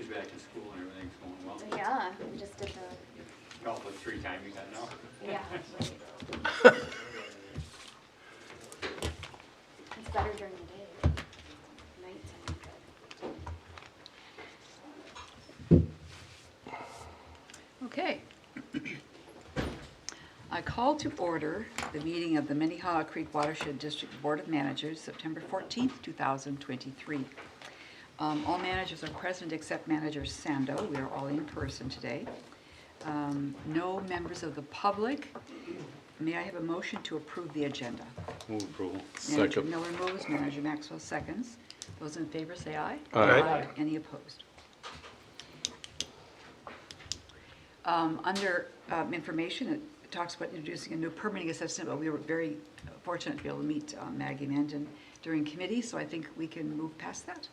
kids back to school and everything's going well. Yeah, we just did the, Golf with free time you got now. yeah. It's better during the day. Nighttime, good. Okay. I call to order the meeting of the Minnehaha Creek Watershed District Board of Managers, September 14th, 2023. All managers are present except Manager Sando. We are all in person today. No members of the public. May I have a motion to approve the agenda? Move approval. Manager Miller moves, Manager Maxwell seconds. Those in favor say aye. Aye. Any opposed? Under information, it talks about introducing a new permitting assistant, but we were very fortunate to be able to meet Maggie Mandan during committee, so I think we can move past that.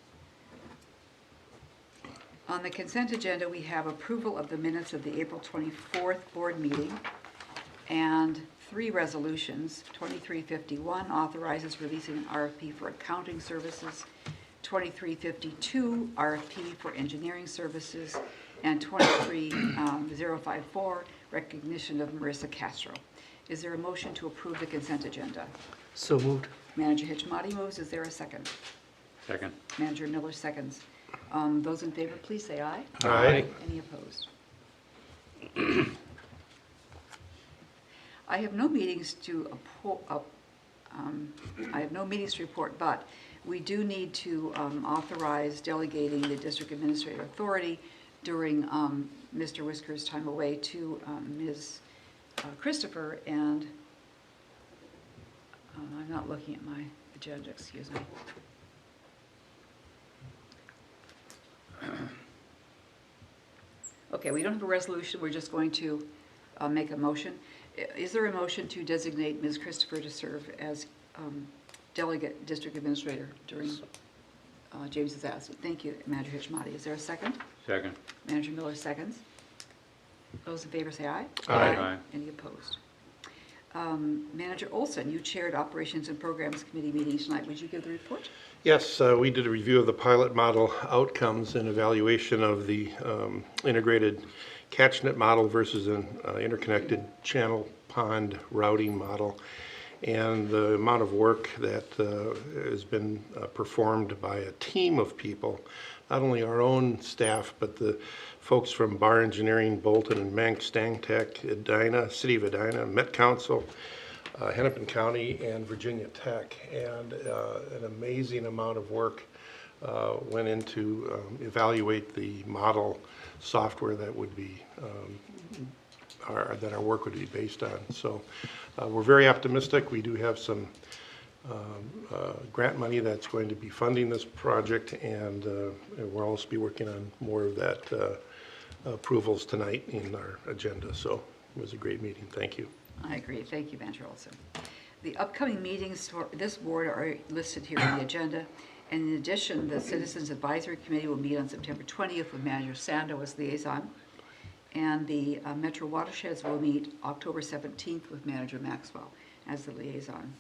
On the consent agenda, we have approval of the minutes of the April 24th board meeting and 3 resolutions. 2351 authorizes releasing an RFP for accounting services, 2352 RFP for engineering services, and 23054 recognition of Marissa Castro. Is there a motion to approve the consent agenda? So moved. Manager Hitchmati moves. Is there a second? Second. Manager Miller seconds. Those in favor, please say aye. Aye. Any opposed? I have no meetings to report, but we do need to authorize delegating the district administrative authority during Mr. Whisker's time away to Ms. Christopher, and I'm not looking at my agenda, excuse me. Okay, we don't have a resolution, we're just going to make a motion. Is there a motion to designate Ms. Christopher to serve as delegate district administrator during James's absence? Thank you, Manager Hitchmati. Is there a second? Second. Manager Miller seconds. Those in favor say aye. Aye. Any opposed? Manager Olson, you chaired Operations and Programs Committee meetings tonight. Would you give the report? Yes, we did a review of the pilot model outcomes and evaluation of the integrated catchnet model versus an interconnected channel pond routing model, and the amount of work that has been performed by a team of people, not only our own staff, but the folks from Bar Engineering, Bolton and Mank, Stangtech, Edina, City of Edina, Met Council, Hennepin County, and Virginia Tech. And an amazing amount of work went into evaluate the model software that would be that our work would be based on. So we're very optimistic. We do have some grant money that's going to be funding this project, and we'll also be working on more of that approvals tonight in our agenda. So it was a great meeting. Thank you. I agree. Thank you, Manager Olson. The upcoming meetings for this board are listed here in the agenda. And in addition, the Citizens Advisory Committee will meet on September 20th with Manager Sando as liaison. And the Metro Watersheds will meet October 17th with Manager Maxwell as the liaison.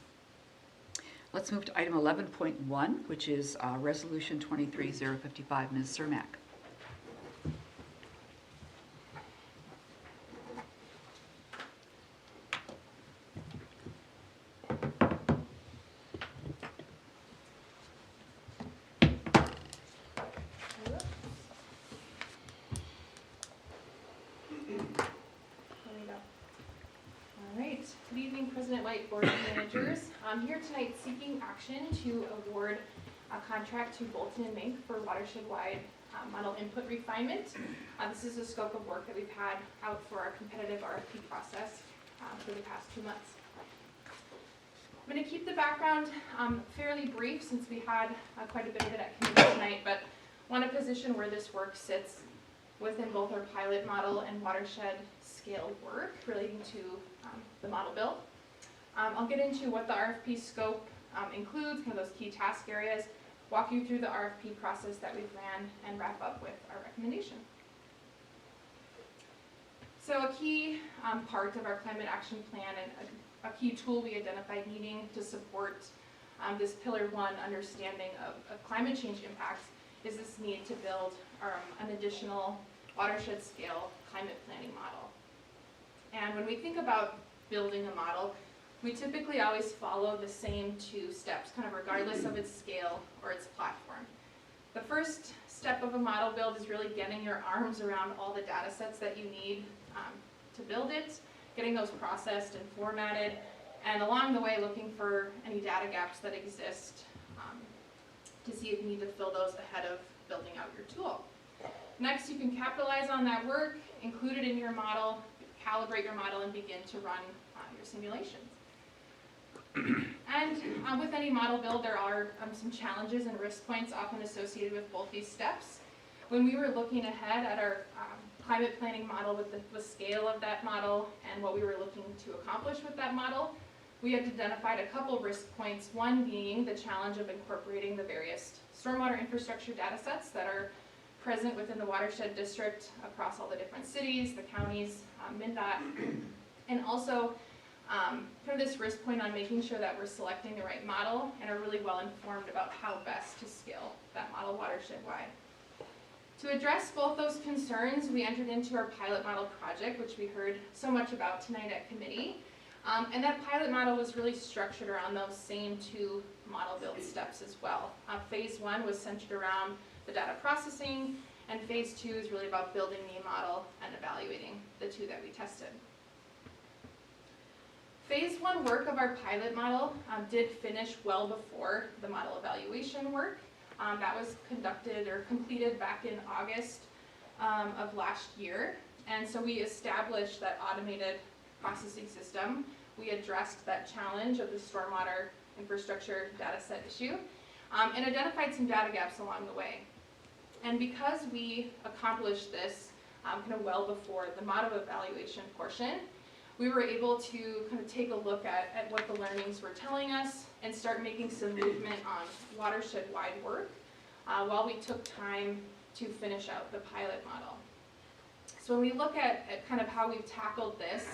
Let's move to item 11.1, which is Resolution 23055. Ms. Cermak. Good evening, President White, Board of Managers. I'm here tonight seeking action to award a contract to Bolton and Mank for watershed-wide model input refinement. This is a scope of work that we've had out for our competitive RFP process for the past 2 months. I'm going to keep the background fairly brief since we had quite a bit of it at committee tonight, but want to position where this work sits within both our pilot model and watershed scale work relating to the model build. I'll get into what the RFP scope includes, kind of those key task areas, walk you through the RFP process that we've ran, and wrap up with our recommendation. So a key part of our climate action plan and a key tool we identified needing to support this pillar 1 understanding of climate change impacts is this need to build an additional watershed scale climate planning model. And when we think about building a model, we typically always follow the same 2 steps, kind of regardless of its scale or its platform. The first step of a model build is really getting your arms around all the data sets that you need to build it, getting those processed and formatted, and along the way looking for any data gaps that exist to see if you need to fill those ahead of building out your tool. Next, you can capitalize on that work, include it in your model, calibrate your model, and begin to run your simulations. And with any model build, there are some challenges and risk points often associated with both these steps. When we were looking ahead at our climate planning model with the scale of that model and what we were looking to accomplish with that model, we had identified a couple risk points, one being the challenge of incorporating the various stormwater infrastructure data sets that are present within the watershed district across all the different cities, the counties, MnDOT, and also for this risk point on making sure that we're selecting the right model and are really well informed about how best to scale that model watershed-wide. To address both those concerns, we entered into our pilot model project, which we heard so much about tonight at committee. And that pilot model was really structured around those same 2 model build steps as well. Phase 1 was centered around the data processing, and phase 2 is really about building the model and evaluating the 2 that we tested. Phase 1 work of our pilot model did finish well before the model evaluation work. That was conducted or completed back in August of last year. And so we established that automated processing system. We addressed that challenge of the stormwater infrastructure data set issue and identified some data gaps along the way. And because we accomplished this kind of well before the model evaluation portion, we were able to kind of take a look at what the learnings were telling us and start making some movement on watershed-wide work while we took time to finish out the pilot model. So when we look at kind of how we've tackled this,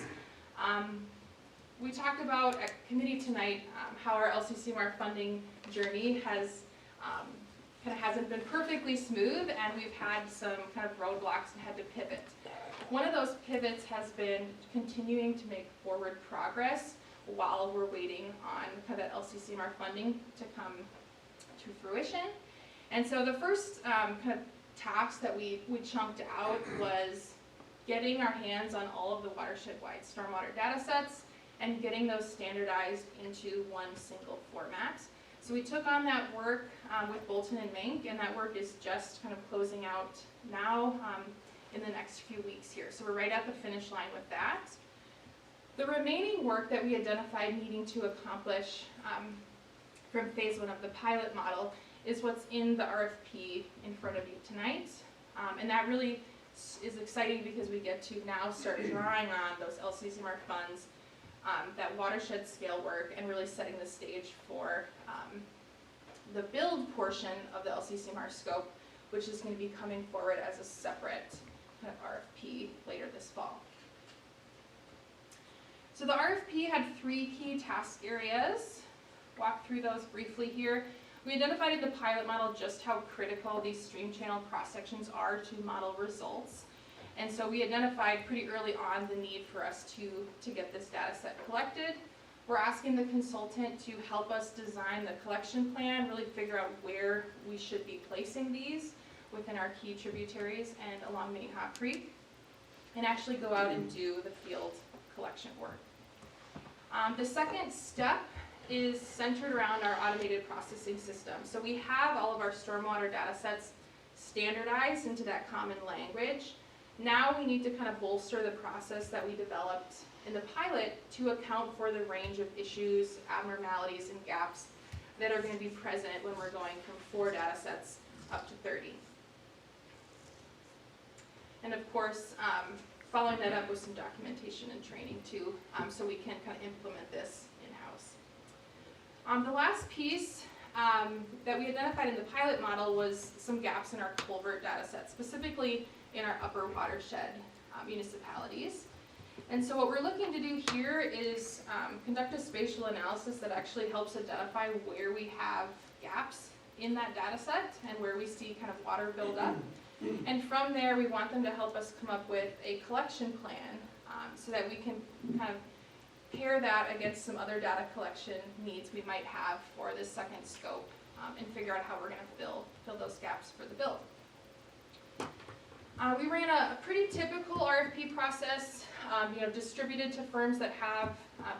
we talked about at committee tonight how our LCCMR funding journey has kind of hasn't been perfectly smooth, and we've had some kind of roadblocks and had to pivot. One of those pivots has been continuing to make forward progress while we're waiting on kind of that LCCMR funding to come to fruition. And so the first kind of task that we chunked out was getting our hands on all of the watershed-wide stormwater data sets and getting those standardized into one single format. So we took on that work with Bolton and Mink, and that work is just kind of closing out now in the next few weeks here. So we're right at the finish line with that. The remaining work that we identified needing to accomplish from phase 1 of the pilot model is what's in the RFP in front of you tonight. And that really is exciting because we get to now start drawing on those LCCMR funds, that watershed scale work, and really setting the stage for the build portion of the LCCMR scope, which is going to be coming forward as a separate kind of RFP later this fall. So the RFP had 3 key task areas. Walk through those briefly here. We identified in the pilot model just how critical these stream channel cross-sections are to model results. And so we identified pretty early on the need for us to get this data set collected. We're asking the consultant to help us design the collection plan, really figure out where we should be placing these within our key tributaries and along Minnehaha Creek, and actually go out and do the field collection work. The second step is centered around our automated processing system. So we have all of our stormwater data sets standardized into that common language. Now we need to kind of bolster the process that we developed in the pilot to account for the range of issues, abnormalities, and gaps that are going to be present when we're going from 4 data sets up to 30. And of course, following that up with some documentation and training too, so we can kind of implement this in-house. The last piece that we identified in the pilot model was some gaps in our culvert data set, specifically in our upper watershed municipalities. And so what we're looking to do here is conduct a spatial analysis that actually helps identify where we have gaps in that data set and where we see kind of water build up. And from there, we want them to help us come up with a collection plan so that we can kind of pair that against some other data collection needs we might have for this second scope and figure out how we're going to fill those gaps for the build. We ran a pretty typical RFP process, distributed to firms that have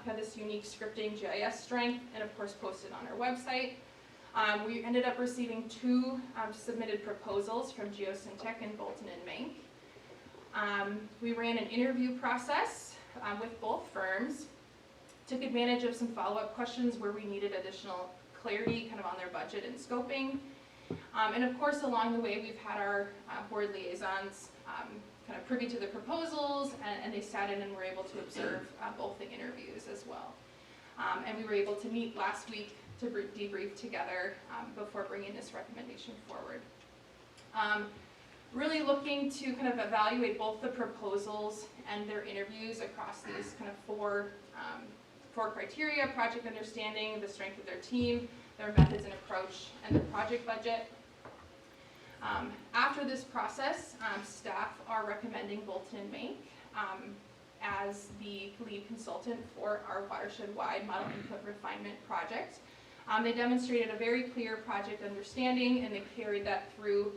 kind of this unique scripting GIS strength, and of course posted on our website. We ended up receiving 2 submitted proposals from Geosyntec in Bolton and Mank. We ran an interview process with both firms, took advantage of some follow-up questions where we needed additional clarity kind of on their budget and scoping. And of course, along the way, we've had our board liaisons kind of privy to the proposals, and they sat in and were able to observe both the interviews as well. And we were able to meet last week to debrief together before bringing this recommendation forward. Really looking to kind of evaluate both the proposals and their interviews across these kind of four criteria: project understanding, the strength of their team, their methods and approach, and the project budget. After this process, staff are recommending Bolton and Mank as the lead consultant for our watershed-wide model input refinement project. They demonstrated a very clear project understanding, and they carried that through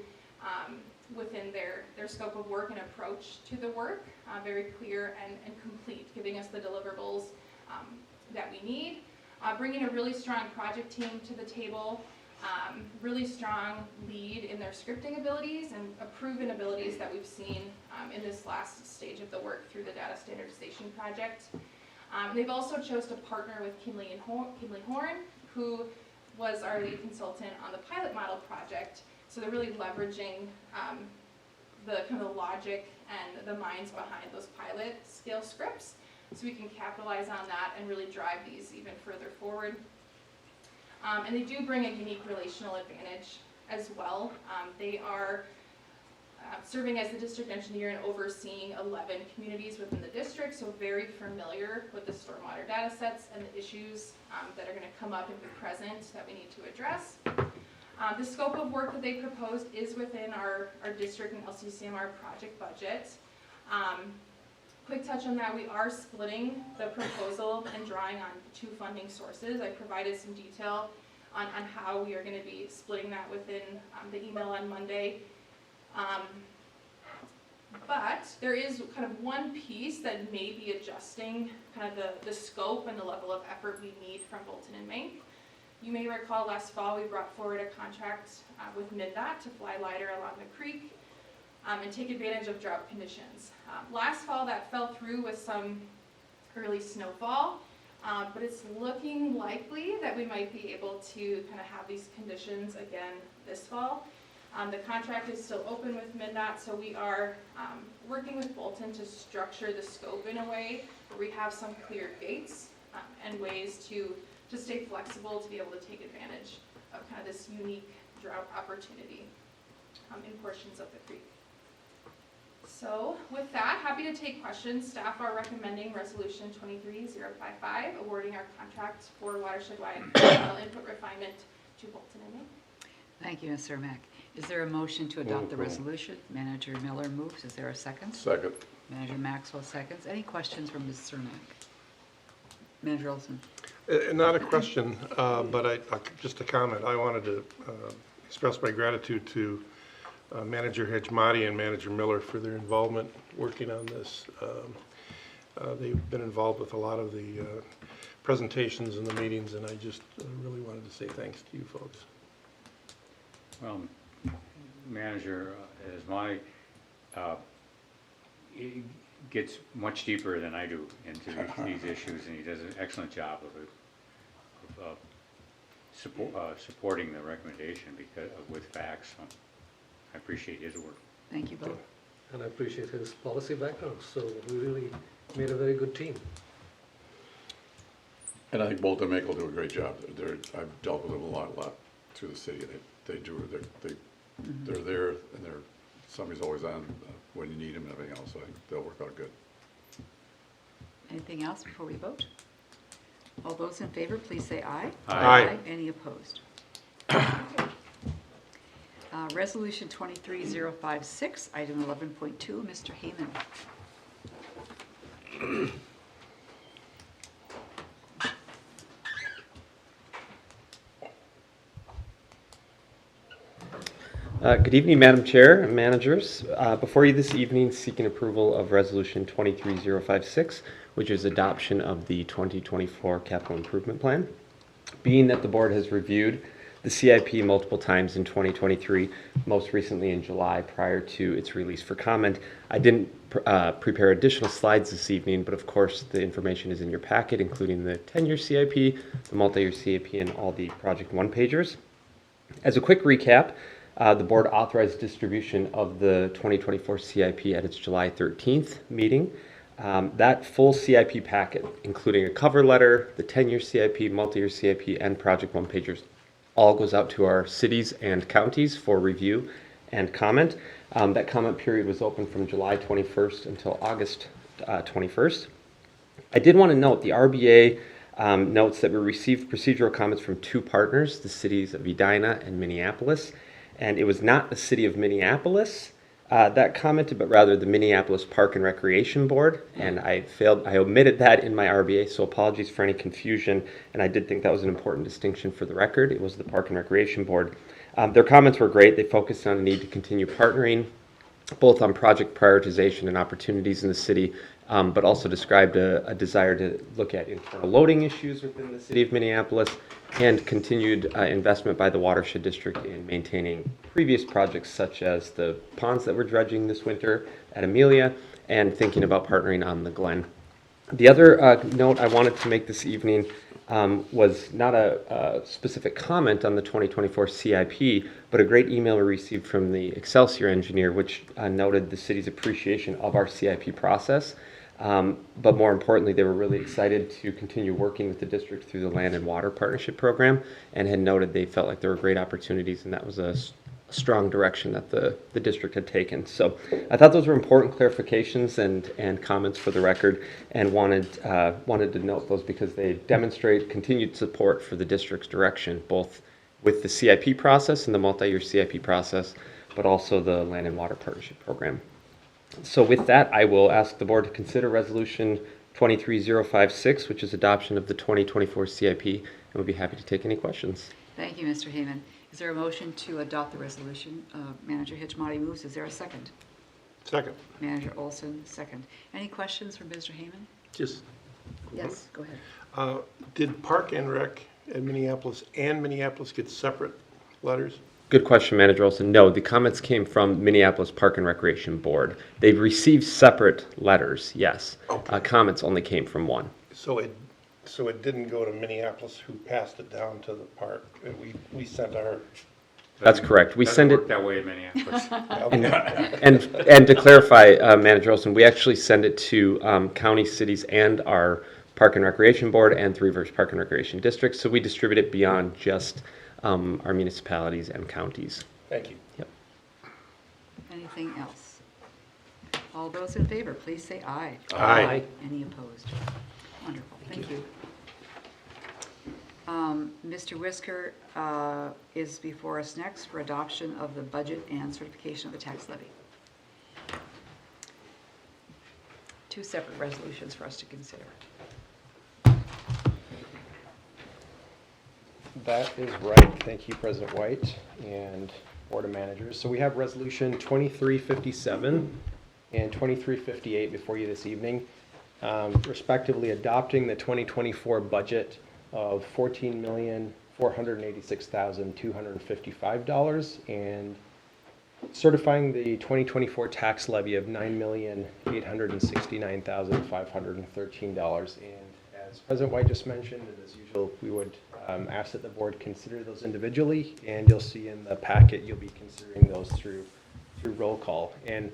within their scope of work and approach to the work, very clear and complete, giving us the deliverables that we need. Bringing a really strong project team to the table, really strong lead in their scripting abilities and proven abilities that we've seen in this last stage of the work through the data standardization project. They've also chose to partner with Kinley Horn, who was our lead consultant on the pilot model project. So they're really leveraging the kind of logic and the minds behind those pilot scale scripts, so we can capitalize on that and really drive these even further forward. And they do bring a unique relational advantage as well. They are serving as the district engineer and overseeing 11 communities within the district, so very familiar with the stormwater data sets and the issues that are going to come up and be present that we need to address. The scope of work that they proposed is within our district and LCCMR project budget. Quick touch on that, we are splitting the proposal and drawing on 2 funding sources. I provided some detail on how we are going to be splitting that within the email on Monday. But there is kind of one piece that may be adjusting kind of the scope and the level of effort we need from Bolton and Mank. You may recall last fall we brought forward a contract with MnDOT to fly lidar along the creek and take advantage of drought conditions. Last fall that fell through with some early snowfall, but it's looking likely that we might be able to kind of have these conditions again this fall. The contract is still open with MnDOT, so we are working with Bolton to structure the scope in a way where we have some clear gates and ways to stay flexible to be able to take advantage of kind of this unique drought opportunity in portions of the creek. So with that, happy to take questions. Staff are recommending Resolution 23055, awarding our contract for watershed-wide input refinement to Bolton and Mank. Thank you, Ms. Cermak. Is there a motion to adopt the resolution? Manager Miller moves. Is there a second? Second. Manager Maxwell seconds. Any questions from Ms. Cermak? Manager Olson. Not a question, but just a comment. I wanted to express my gratitude to Manager Hejmati and Manager Miller for their involvement working on this. They've been involved with a lot of the presentations and the meetings, and I just really wanted to say thanks to you folks. Well, Manager Hejmati he gets much deeper than I do into these issues, and he does an excellent job of supporting the recommendation with facts. So I appreciate his work. Thank you both. And I appreciate his policy background, so we really made a very good team. And I think Bolton and Mank will do a great job. I've dealt with them a lot through the city. They're there, and somebody's always on when you need them and everything else. So I think they'll work out good. Anything else before we vote? All those in favor, please say aye. Aye. Any opposed? Resolution 23056, item 11.2, Mr. Heyman. Good evening, Madam Chair and managers. Before you this evening, seeking approval of Resolution 23056, which is adoption of the 2024 Capital Improvement Plan. Being that the board has reviewed the CIP multiple times in 2023, most recently in July prior to its release for comment, I didn't prepare additional slides this evening, but of course the information is in your packet, including the 10-year CIP, the multi-year CIP, and all the project one-pagers. As a quick recap, the board authorized distribution of the 2024 CIP at its July 13th meeting. That full CIP packet, including a cover letter, the 10-year CIP, multi-year CIP, and project one-pagers, all goes out to our cities and counties for review and comment. That comment period was open from July 21st until August 21st. I did want to note the RBA notes that we received procedural comments from two partners, the cities of Edina and Minneapolis. And it was not the city of Minneapolis that commented, but rather the Minneapolis Park and Recreation Board. And I omitted that in my RBA, so apologies for any confusion. And I did think that was an important distinction for the record. It was the Park and Recreation Board. Their comments were great. They focused on the need to continue partnering, both on project prioritization and opportunities in the city, but also described a desire to look at internal loading issues within the city of Minneapolis and continued investment by the Watershed District in maintaining previous projects such as the ponds that we're dredging this winter at Amelia and thinking about partnering on the Glen. The other note I wanted to make this evening was not a specific comment on the 2024 CIP, but a great email we received from the Excelsior engineer, which noted the city's appreciation of our CIP process. But more importantly, they were really excited to continue working with the district through the Land and Water Partnership Program and had noted they felt like there were great opportunities, and that was a strong direction that the district had taken. So I thought those were important clarifications and comments for the record, and wanted to note those because they demonstrate continued support for the district's direction, both with the CIP process and the multi-year CIP process, but also the Land and Water Partnership Program. So with that, I will ask the board to consider Resolution 23056, which is adoption of the 2024 CIP, and we'll be happy to take any questions. Thank you, Mr. Heyman. Is there a motion to adopt the resolution? Manager Hitchmati moves. Is there a second? Second. Manager Olson, second. Any questions for Mr. Heyman? Just, Yes, go ahead. did Park and Rec in Minneapolis get separate letters? Good question, Manager Olson. No, the comments came from Minneapolis Park and Recreation Board. They've received separate letters, yes. Okay. Comments only came from one. So it didn't go to Minneapolis, who passed it down to the park. We sent our. That's correct. We send Doesn't it, work that way in Minneapolis. Okay. and to clarify, Manager Olson, we actually send it to county, cities, and our Park and Recreation Board and Three Rivers Park and Recreation District. So we distribute it beyond just our municipalities and counties. Thank you. Yep. Anything else? All those in favor, please say aye. Aye. Any opposed? Wonderful, thank you. Mr. Whisker is before us next for adoption of the budget and certification of the tax levy. Two separate resolutions for us to consider. That is right. Thank you, President White and Board of Managers. So we have Resolution 2357 and 2358 before you this evening, respectively adopting the 2024 budget of $14,486,255 and certifying the 2024 tax levy of $9,869,513. And as President White just mentioned, and as usual, we would ask that the board consider those individually, and you'll see in the packet you'll be considering those through roll call. And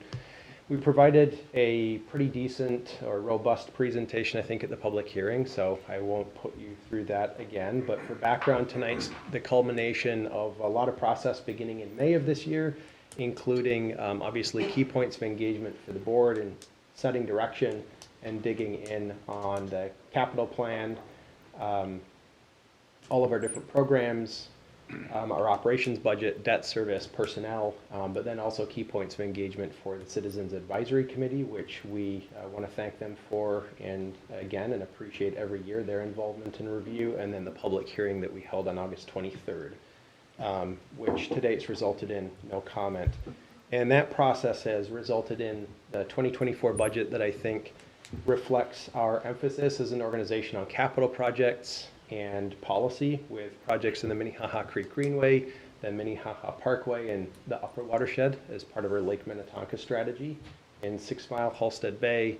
we provided a pretty decent or robust presentation, I think, at the public hearing, so I won't put you through that again. But for background, tonight's the culmination of a lot of process beginning in May of this year, including obviously key points of engagement for the board and setting direction and digging in on the capital plan, all of our different programs, our operations budget, debt service, personnel, but then also key points of engagement for the Citizens Advisory Committee, which we want to thank them for, and again, and appreciate every year their involvement in review, and then the public hearing that we held on August 23rd, which to date's resulted in no comment. And that process has resulted in the 2024 budget that I think reflects our emphasis as an organization on capital projects and policy, with projects in the Minnehaha Creek Greenway, the Minnehaha Parkway, and the Upper Watershed as part of our Lake Minnetonka strategy, in 6 Mile, Halstead Bay,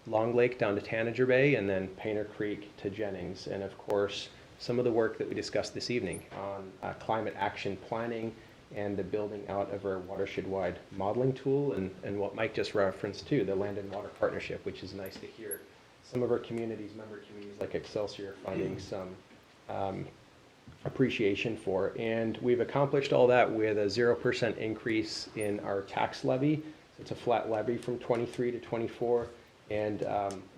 Long Lake down to Tanager Bay, and then Painter Creek to Jennings. And of course, some of the work that we discussed this evening on climate action planning and the building out of our watershed-wide modeling tool, and what Mike just referenced too, the Land and Water Partnership, which is nice to hear some of our communities, member communities like Excelsior, finding some appreciation for. And we've accomplished all that with a 0% increase in our tax levy. So it's a flat levy from 23 to 24. And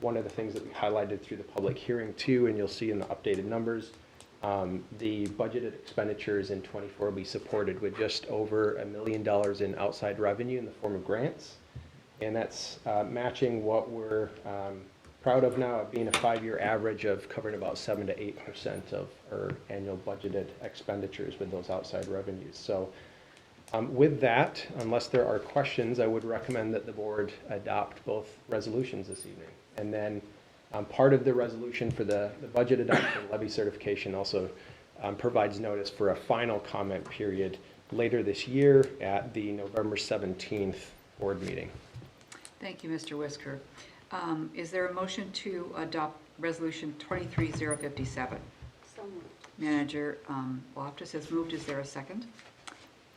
one of the things that we highlighted through the public hearing too, and you'll see in the updated numbers, the budgeted expenditures in 24 will be supported with just over $1 million in outside revenue in the form of grants. And that's matching what we're proud of now, of being a 5-year average of covering about 7 to 8% of our annual budgeted expenditures with those outside revenues. So with that, unless there are questions, I would recommend that the board adopt both resolutions this evening. And then part of the resolution for the budget adoption levy certification also provides notice for a final comment period later this year at the November 17th board meeting. Thank you, Mr. Whisker. Is there a motion to adopt Resolution 23057? So moved. Manager Loftus has moved. Is there a second?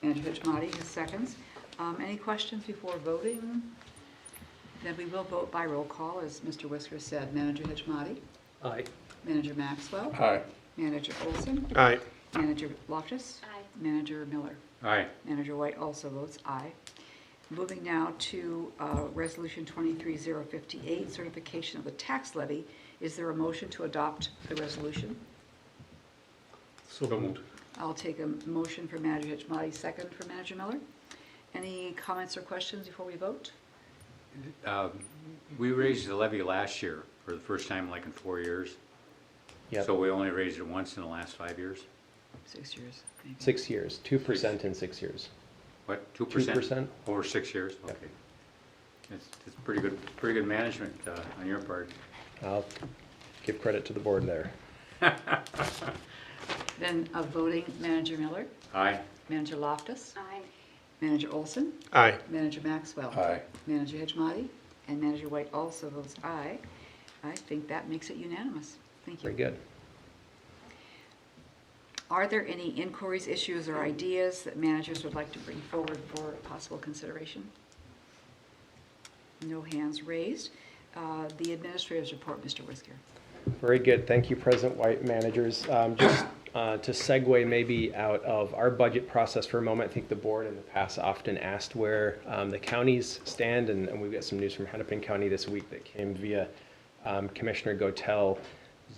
Manager Hitchmati has seconds. Any questions before voting? Then we will vote by roll call, as Mr. Whisker said. Manager Hitchmati? Aye. Manager Maxwell? Aye. Manager Olson? Aye. Manager Loftus? Aye. Manager Miller? Aye. Manager White also votes aye. Moving now to Resolution 23058, certification of the tax levy. Is there a motion to adopt the resolution? So So moved. moved. I'll take a motion for Manager Hitchmati, second for Manager Miller. Any comments or questions before we vote? We raised the levy last year for the first time like in 4 years. Yep. So we only raised it once in the last 5 years. 6 years. maybe. 6 years, 2% in 6 years. What, 2%? 2%. Over 6 years? Yep. Okay. It's pretty good management on your part. I'll give credit to the board there. Then voting, Manager Miller, Aye. Manager Loftus, Aye. Manager Olson, Aye. Manager Maxwell. Aye. Manager Hitchmati, and Manager White also votes aye. I think that makes it unanimous. Thank you. Very good. Are there any inquiries, issues, or ideas that managers would like to bring forward for possible consideration? No hands raised. The administrator's report, Mr. Whisker. Very good. Thank you, President White, managers. Just to segue maybe out of our budget process for a moment, I think the board in the past often asked where the counties stand, and we've got some news from Hennepin County this week that came via Commissioner Gotel's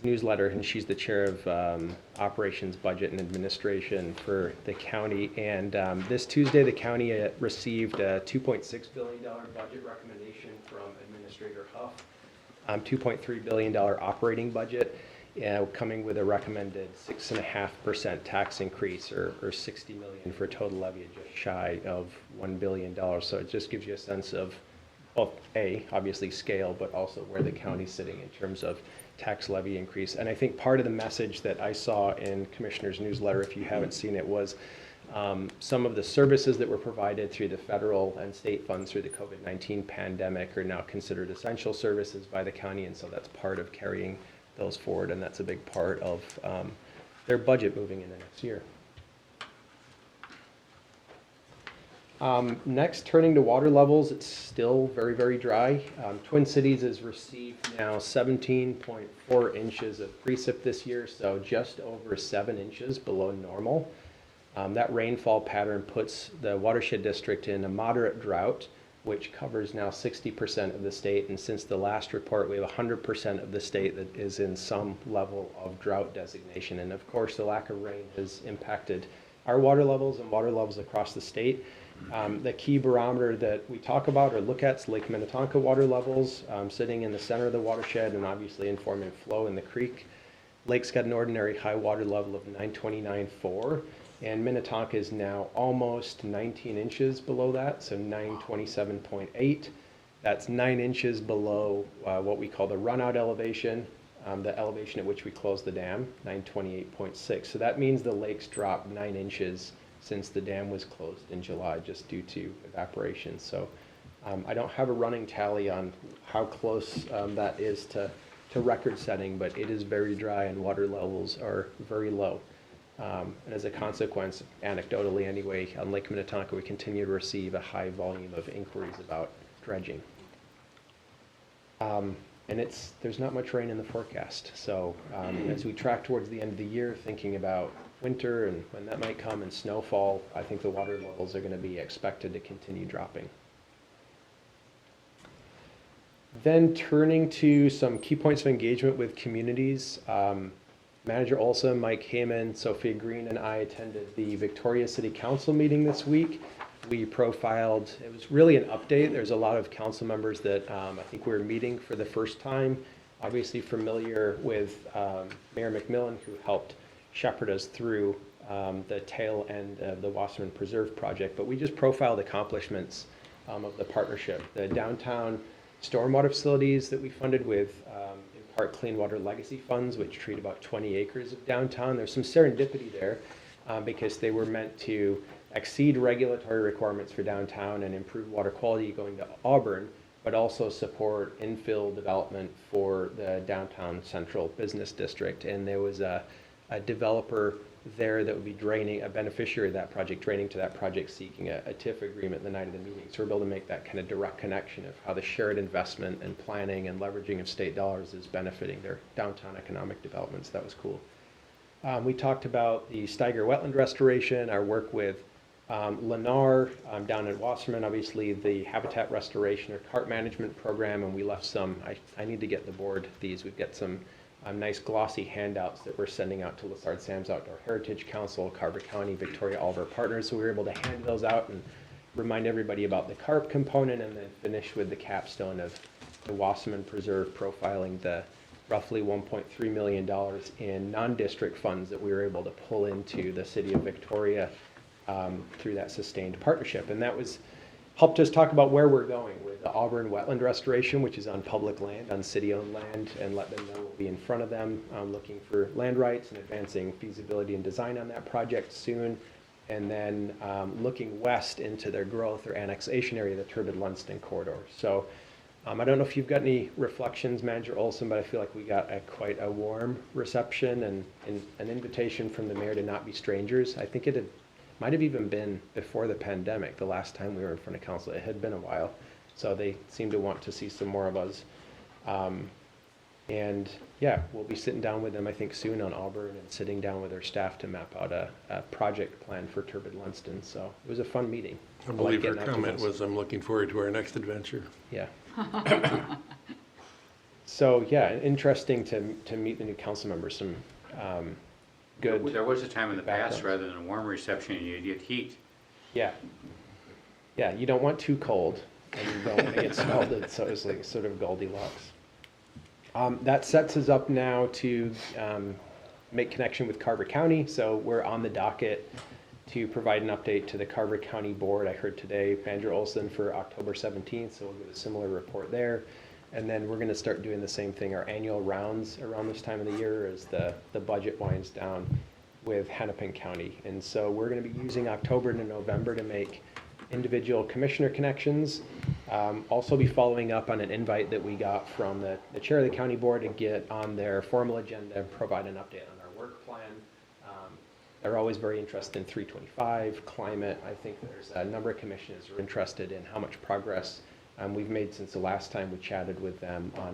newsletter, and she's the chair of operations, budget, and administration for the county. And this Tuesday, the county received a $2.6 billion budget recommendation from Administrator Huff. $2.3 billion operating budget, coming with a recommended 6.5% tax increase, or $60 million for a total levy of just shy of $1 billion. So it just gives you a sense of, well, obviously scale, but also where the county's sitting in terms of tax levy increase. And I think part of the message that I saw in Commissioner's newsletter, if you haven't seen it, was some of the services that were provided through the federal and state funds through the COVID-19 pandemic are now considered essential services by the county, and so that's part of carrying those forward, and that's a big part of their budget moving into next year. Next, turning to water levels, it's still very, very dry. Twin Cities has received now 17.4 inches of precip this year, so just over 7 inches below normal. That rainfall pattern puts the watershed district in a moderate drought, which covers now 60% of the state. And since the last report, we have 100% of the state that is in some level of drought designation. And of course, the lack of rain has impacted our water levels and water levels across the state. The key barometer that we talk about or look at is Lake Minnetonka water levels, sitting in the center of the watershed and obviously informing flow in the creek. Lake's got an ordinary high water level of 929.4, and Minnetonka is now almost 19 inches below that, so 927.8. That's 9 inches below what we call the runout elevation, the elevation at which we close the dam, 928.6. So that means the lake's dropped 9 inches since the dam was closed in July, just due to evaporation. So I don't have a running tally on how close that is to record setting, but it is very dry and water levels are very low. And as a consequence, anecdotally anyway, on Lake Minnetonka, we continue to receive a high volume of inquiries about dredging. And there's not much rain in the forecast. So as we track towards the end of the year, thinking about winter and when that might come and snowfall, I think the water levels are going to be expected to continue dropping. Then turning to some key points of engagement with communities, Manager Olson, Mike Heyman, Sophia Green, and I attended the Victoria City Council meeting this week. We profiled, it was really an update. There's a lot of council members that I think we were meeting for the first time, obviously familiar with Mayor McMillan, who helped shepherd us through the tail end of the Wasserman Preserve project. But we just profiled accomplishments of the partnership. The downtown stormwater facilities that we funded with in part Clean Water Legacy funds, which treat about 20 acres of downtown. There's some serendipity there because they were meant to exceed regulatory requirements for downtown and improve water quality going to Auburn, but also support infill development for the downtown central business district. And there was a developer there that would be draining, a beneficiary of that project, draining to that project, seeking a TIF agreement the night of the meeting. So we're able to make that kind of direct connection of how the shared investment and planning and leveraging of state dollars is benefiting their downtown economic developments. That was cool. We talked about the Steiger wetland restoration, our work with Lennar down in Wasserman, obviously the habitat restoration or cart management program, and we left some, I need to get the board these. We've got some nice glossy handouts that we're sending out to Lessard Sam's Outdoor Heritage Council, Carver County, Victoria, all of our partners. So we were able to hand those out and remind everybody about the carp component, and then finish with the capstone of the Wasserman Preserve, profiling the roughly $1.3 million in non-district funds that we were able to pull into the city of Victoria through that sustained partnership. And that helped us talk about where we're going with the Auburn wetland restoration, which is on public land, on city-owned land, and let them know we'll be in front of them looking for land rights and advancing feasibility and design on that project soon. And then looking west into their growth or annexation area, the Turbid-Lunston corridor. So I don't know if you've got any reflections, Manager Olson, but I feel like we got quite a warm reception and an invitation from the mayor to not be strangers. I think it might have even been before the pandemic, the last time we were in front of council. It had been a while. So they seem to want to see some more of us. And yeah, we'll be sitting down with them, I think, soon on Auburn, and sitting down with their staff to map out a project plan for Turbid-Lunston. So it was a fun meeting. I believe her comment was, I'm looking forward to our next adventure. Yeah. So yeah, interesting to meet the new council members. Some good. There was a time in the past, backgrounds. rather than a warm reception, you'd get heat. Yeah. Yeah, you don't want too cold, and you don't want to get scalded, so it's like sort of Goldilocks. That sets us up now to make connection with Carver County. So we're on the docket to provide an update to the Carver County Board. I heard today, Manager Olson, for October 17th, so we'll get a similar report there. And then we're going to start doing the same thing, our annual rounds around this time of the year as the budget winds down with Hennepin County. And so we're going to be using October to November to make individual commissioner connections. Also be following up on an invite that we got from the chair of the county board to get on their formal agenda and provide an update on our work plan. They're always very interested in 325, climate. I think there's a number of commissioners who are interested in how much progress we've made since the last time we chatted with them on